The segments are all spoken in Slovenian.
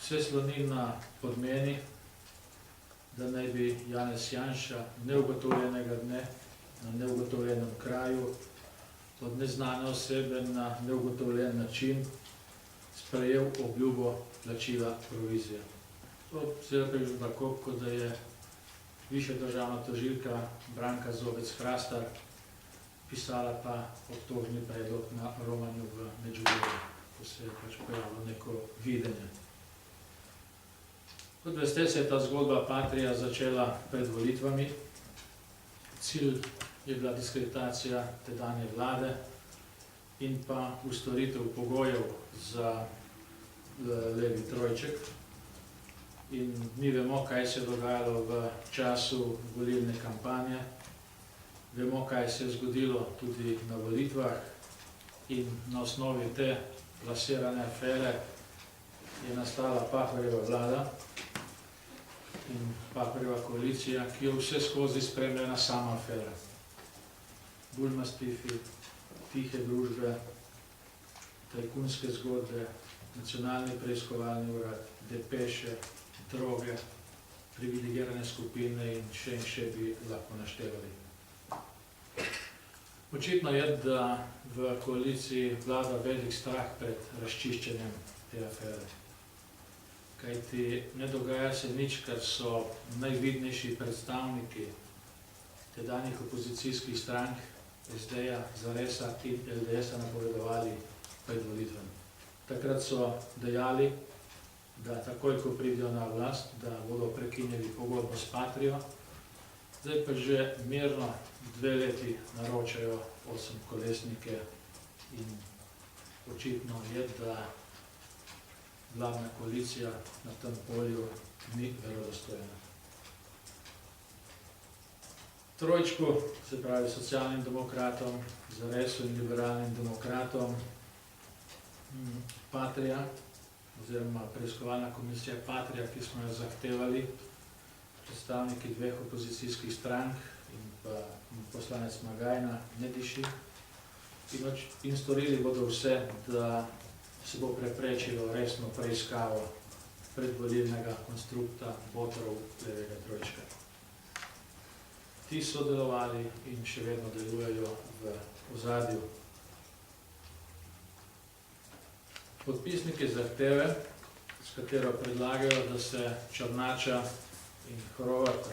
Vse sloni na podmeni, da naj bi Janez Janša neugotovljenega dne na neugotovljenem kraju od neznane osebe na neugotovljen način sprejel obljubo plačila provizije. To se je že tako, kot da je višja državna tožilka Branka Zobec-Hrastar pisala pa obtožni predlog na romanju v Medžugorju, ko se je pač pojavilo neko videnje. Kot veste, se je ta zgodba Patria začela pred volitvami. Cilj je bila diskreditacija tedanje vlade in pa ustvaritev pogojev za levi trojček. In mi vemo, kaj se je dogajalo v času volilne kampanje, vemo, kaj se je zgodilo tudi na volitvah in na osnovi te plasirane afere je nastala Pahorjeva vlada in Pahorjeva koalicija, ki jo vse skozi spremljena sama afera. Bulmastifi, tihe družbe, tajkunske zgodbe, nacionalni preiskovalni urad, depeše, droge, privilegirane skupine in še bi lahko naštevali. Očitno je, da v koaliciji vlada velik strah pred razčiščenjem te afere. Kajti ne dogaja se nič, kar so najvidnejši predstavniki tedanjih opozicijskih strank SD-ja, Zaresa in LDS-a napovedovali pred volitvami. Takrat so dejali, da takoj, ko pridejo na oblast, da bodo prekinili pogodbo s Patrijo, zdaj pa že mirno 2 leti naročajo 8-kolesnike in očitno je, da vladna koalicija na tem polju ni verodostojna. Trojčku, se pravi socialnim demokratom, Zaresu in liberalnim demokratom, Patrija, oziroma preiskovalna komisija Patrija, ki smo jo zahtevali, predstavniki 2 opozicijskih strank in pa poslanec Magajna, ne diši, in storili bodo vse, da se bo preprečilo resno preiskavo predvolilnega konstrukta botrov levega trojčka. Ti so delovali in še vedno delujejo v ozadju. Podpisniki zahteve, s katero predlagajo, da se Črnača in Horvata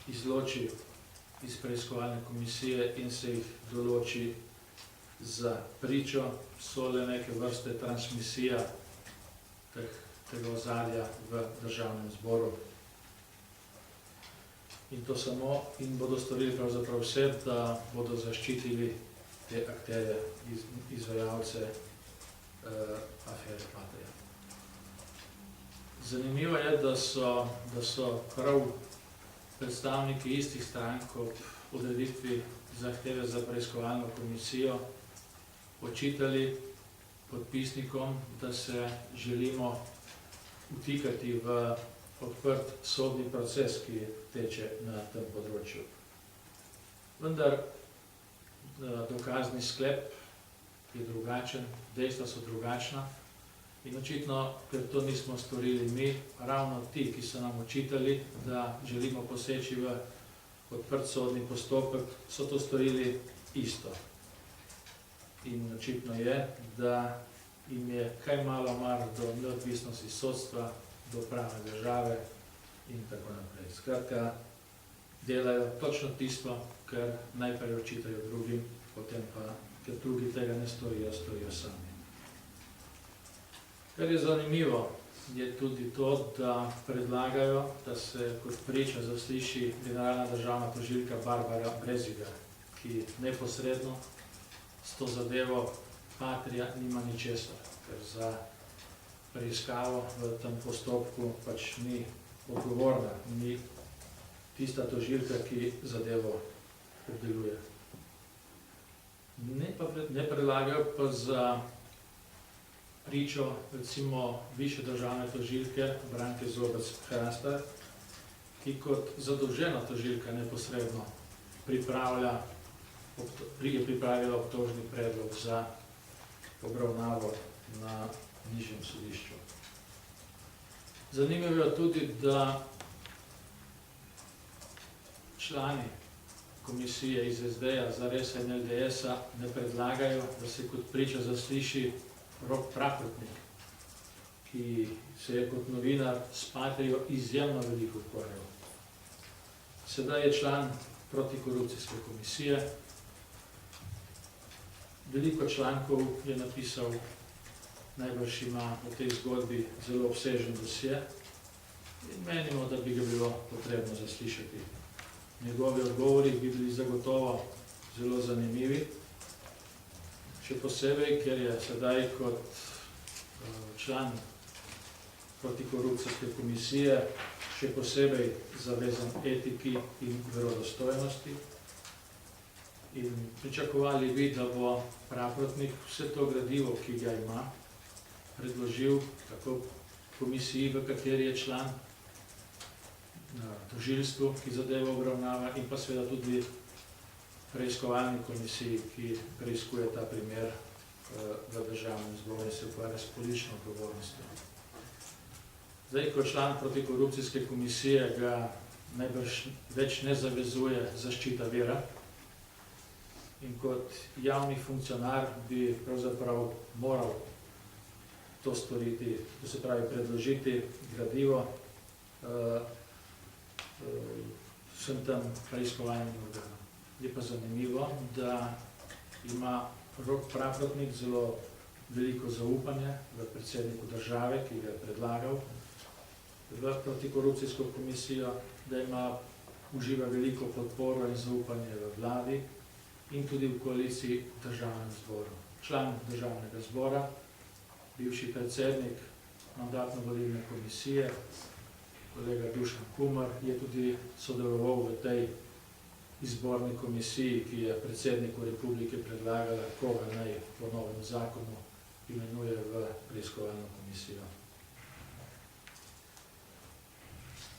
izloči iz preiskovalne komisije in se jih določi za pričo, so le neke vrste transmisija tega ozadja v državnem zboru. In to samo, in bodo storili pravzaprav vse, da bodo zaščitili te akterje, izvajalce afere Patrija. Zanimivo je, da so prav predstavniki istih strank ob odreditvi zahteve za preiskovalno komisijo očitali podpisnikom, da se želimo vtikati v odprt sodni proces, ki teče na tem področju. Vendar dokazni sklep je drugačen, dejstva so drugačna in očitno, ker to nismo storili mi, ravno ti, ki so nam očitali, da želimo poseči v odprt sodni postopek, so to storili isto. In očitno je, da jim je kaj malo mar do neodvisnosti sodstva, do pravne države in tako naprej. Skratka, delajo točno tisto, kar najprej očitajo drugim, potem pa, ker drugi tega ne storijo, storijo sami. Kar je zanimivo, je tudi to, da predlagajo, da se kot priča zasliši generalna državna tožilka Barbara Brezigar, ki neposredno s to zadevo Patrija nima ničesar, ker za preiskavo v tem postopku pač ni odgovorna, ni tista tožilka, ki zadevo obdeluje. Ne predlagajo pa za pričo recimo višje državne tožilke Branke Zobec-Hrastar, ki kot zadolžena tožilka neposredno je pripravila obtožni predlog za obravnavo na nižjem sodišču. Zanimivo je tudi, da člani komisije iz SD-ja, Zaresa in LDS-a ne predlagajo, da se kot priča zasliši Rok Praprotnik, ki se je kot novinar s Patrijo izjemno veliko ukvarjal. Sedaj je član protikorupcijske komisije. Veliko člankov je napisal, najbrž ima v tej zgodbi zelo obsežen dosje in menimo, da bi ga bilo potrebno zaslišati. Njegovi odgovori bi bili zagotovo zelo zanimivi, še posebej, ker je sedaj kot član protikorupcijske komisije še posebej zavezan etiki in verodostojnosti. In pričakovali bi, da bo Praprotnik vse to gradivo, ki ga ima, predložil tako komisiji, v kateri je član, tožilstvu, ki zadevo obravnava, in pa seveda tudi preiskovalni komisiji, ki preiskuje ta primer v državnem zboru in se ukvarja s politično odgovornostjo. Zdaj, kot član protikorupcijske komisije ga najbrž več ne zavezuje zaščita vira in kot javni funkcionar bi pravzaprav moral to storiti, to se pravi predložiti gradivo vsem tam preiskovalnim organom. Je pa zanimivo, da ima Rok Praprotnik zelo veliko zaupanje v predsedniku države, ki ga je predlagal v protikorupcijsko komisijo, da uživa veliko podporo in zaupanje v vladi in tudi v koaliciji v državnem zboru. Član državnega zbora, bivši predsednik mandatno-volilne komisije, kolega Dušan Kumar, je tudi sodeloval v tej izborni komisiji, ki je predsedniku republike predlagala, koga naj po novem zakonu imenuje v preiskovalno komisijo.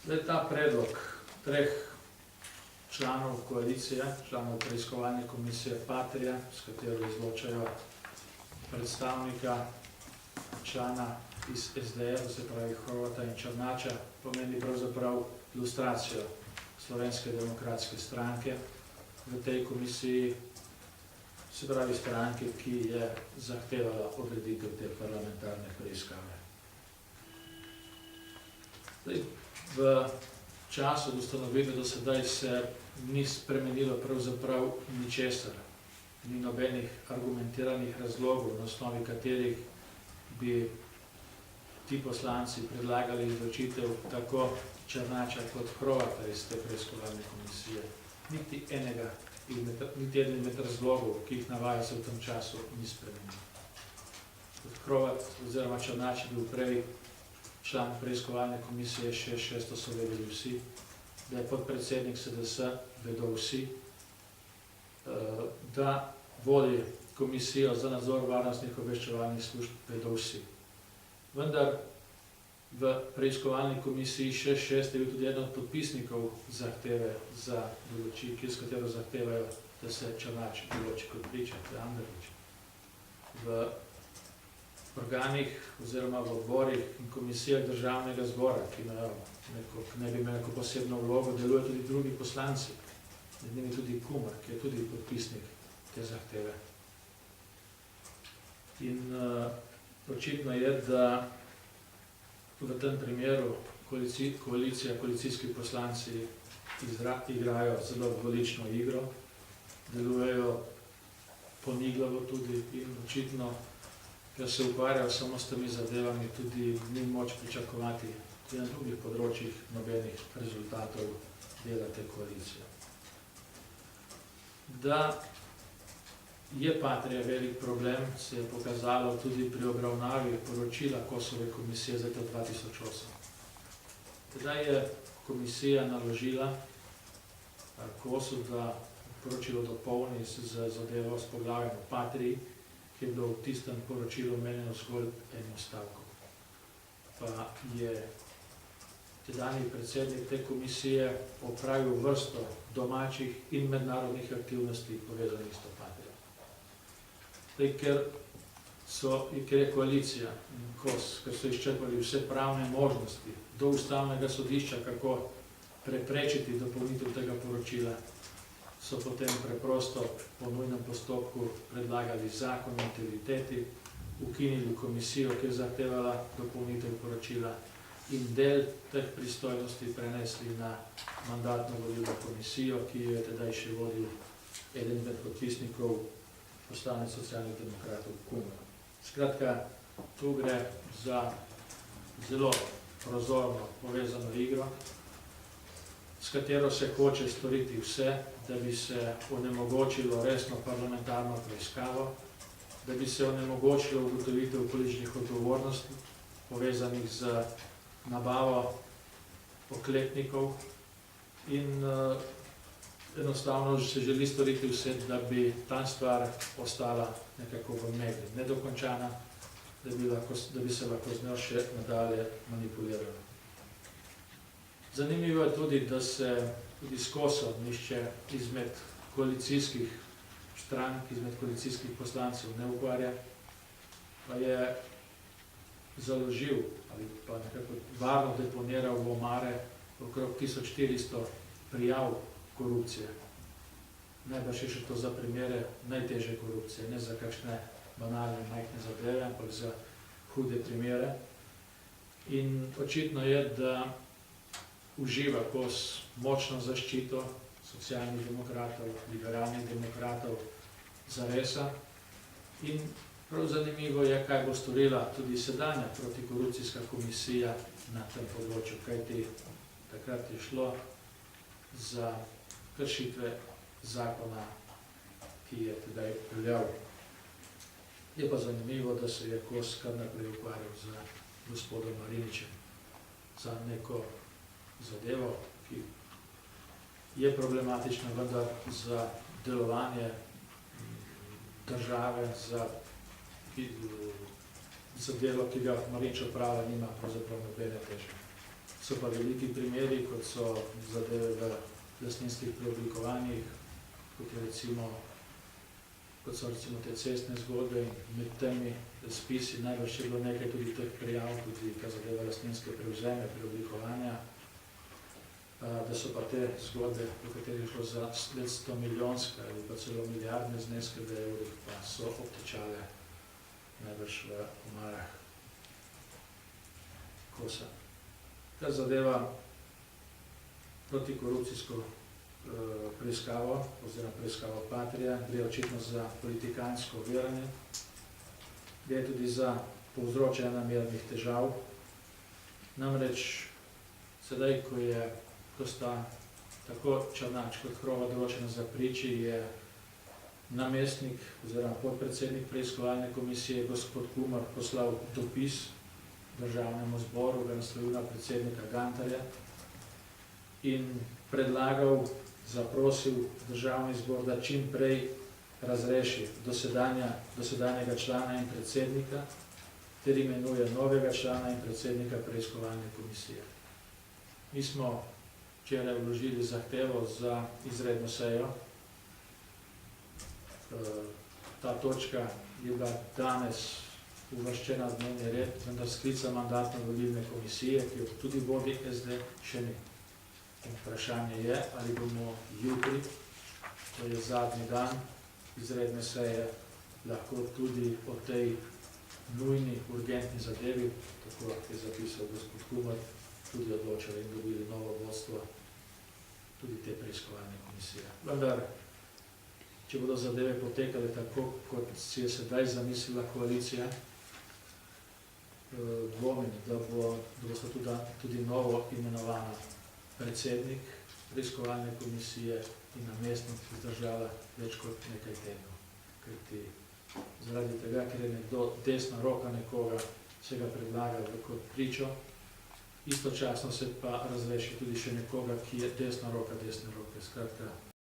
Zdaj, ta predlog treh članov koalicije, članov preiskovalne komisije Patrija, s katero izločajo predstavnika člana iz SD-ja, to se pravi Horvata in Černača, pomeni pravzaprav ilustracijo Slovenske demokratske stranke v tej komisiji, se pravi stranke, ki je zahtevala odreditev te parlamentarne preiskave. Zdaj, v času od ustanovitve do sedaj se ni spremenilo pravzaprav ničesar, ni nobenih argumentiranih razlogov, na osnovi katerih bi ti poslanci predlagali izločitev tako Černača kot Horvata iz te preiskovalne komisije. Niti eden med razlogov, ki jih navaja, se v tem času ni spremenil. Horvat oziroma Černač je bil prej član preiskovalne komisije 6, to so vedeli vsi, da je podpredsednik SDS, vedo vsi, da vodi komisijo za nadzor varnostnih obveščevalnih služb, vedo vsi. Vendar v preiskovalni komisiji 6 je bil tudi eden od podpisnikov zahteve za določitev, s katero zahtevajo, da se Černač določi kot priča, Anderlič. V organih oziroma v odborih in komisijah državnega zbora, ki ne bi imeli neko posebno vlogo, delujejo tudi drugi poslanci, med njimi tudi Kumar, ki je tudi podpisnik te zahteve. In očitno je, da v tem primeru koalicijski poslanci igrajo zelo dvolično igro, delujejo poniglavo tudi in očitno, ker se ukvarjajo samo s temi zadevami, tudi ni moč pričakovati tudi na drugih področjih nobenih rezultatov dela te koalicije. Da je Patrija velik problem, se je pokazalo tudi pri obravnavi poročila Kosove komisije za leto 2008. Tedaj je komisija naložila Kosu, da poročilo dopolni z zadevo s poglavjem o Patriji, ki je bilo v tistem poročilu omenjeno zgolj eno stavko. Pa je tedanji predsednik te komisije opravil vrsto domačih in mednarodnih aktivnosti povezanih s to Patrijo. Ker ker je koalicija in KOS, ker so izčrpali vse pravne možnosti do ustavnega sodišča, kako preprečiti dopolnitev tega poročila, so potem preprosto po nujnem postopku predlagali zakon o integriteti, ukinili komisijo, ki je zahtevala dopolnitev poročila in del teh pristojnosti prenesli na mandatno-volilno komisijo, ki jo je tedaj še vodil eden med podpisnikov poslanec Socialnih demokratov Kumer. Skratka, tu gre za zelo prozorno povezano igro, s katero se hoče storiti vse, da bi se onemogočilo resno parlamentarno preiskavo, da bi se onemogočilo ugotovitev političnih odgovornosti povezanih z nabavo oklepnikov in enostavno se želi storiti vse, da bi ta stvar ostala nekako v megli, nedokončana, da bi se lahko z njo še nadalje manipuliralo. Zanimivo je tudi, da se tudi s KOS-om nihče izmed koalicijskih strank, izmed koalicijskih poslancev ne ukvarja, pa je založil ali pa nekako varno deponiral v omare okrog 1400 prijav korupcije. Najbrž je še to za primere najtežje korupcije, ne za kakšne banalne, majhne zadeve, ampak za hude primere. In očitno je, da uživa KOS močno zaščito socialnih demokratov, liberalnih demokratov, Zaresa. In prav zanimivo je, kaj bo storila tudi sedanja protikorupcijska komisija na tem področju, kajti takrat je šlo za kršitve zakona, ki je tedaj veljal. Je pa zanimivo, da se je KOS kar naprej ukvarjal z gospodom Mariničem za neko zadevo, ki je problematična, vendar za delovanje države, za delo, ki ga Marinič opravlja, nima pravzaprav nobene težave. So pa veliki primeri, kot so zadeve v lastninskih preoblikovanjih, kot so recimo te cestne zgodbe in med temi spisi najbrž je bilo nekaj tudi teh prijav, tudi kar zadeva lastninske prevzeme, preoblikovanja, da so pa te zgodbe, v katerih je šlo za 100 milijonske ali pa celo milijardne zneske v evrih, pa so obtečale najbrž v omarah KOS-a. Kar zadeva protikorupcijsko preiskavo oziroma preiskavo Patria, gre očitno za politikansko oviranje, gre tudi za povzročanje namernih težav. Namreč sedaj, ko sta tako Črnač kot Hrova določena za priči, je namestnik oziroma podpredsednik preiskovalne komisije gospod Kumer poslal dopis Državnemu zboru, ga naslovil na predsednika Gantarja in predlagal, zaprosil Državni zbor, da čim prej razreši dosedanjega člana in predsednika ter imenuje novega člana in predsednika preiskovalne komisije. Mi smo včeraj vložili zahtevo za izredno sejo. Ta točka je bila danes uvrščena v dnevni red, vendar sklica mandatno-volilne komisije, ki jo tudi vodi SD, še ni. In vprašanje je, ali bomo jutri, to je zadnji dan izredne seje, lahko tudi o tej nujni, urgentni zadevi, tako je zapisal gospod Kumer, tudi odločili in dobili novo vodstvo tudi te preiskovalne komisije. Vendar, če bodo zadeve potekale tako, kot si je sedaj zamislila koalicija, dvomim, da bosta tudi novo imenovana predsednik preiskovalne komisije in namestnik izdržala več kot nekaj tednov. Kajti zaradi tega, ker je nekdo desna roka nekoga, se ga predlaga kot pričo, istočasno se pa razreši tudi še nekoga, ki je desna roka desne roke. Skratka,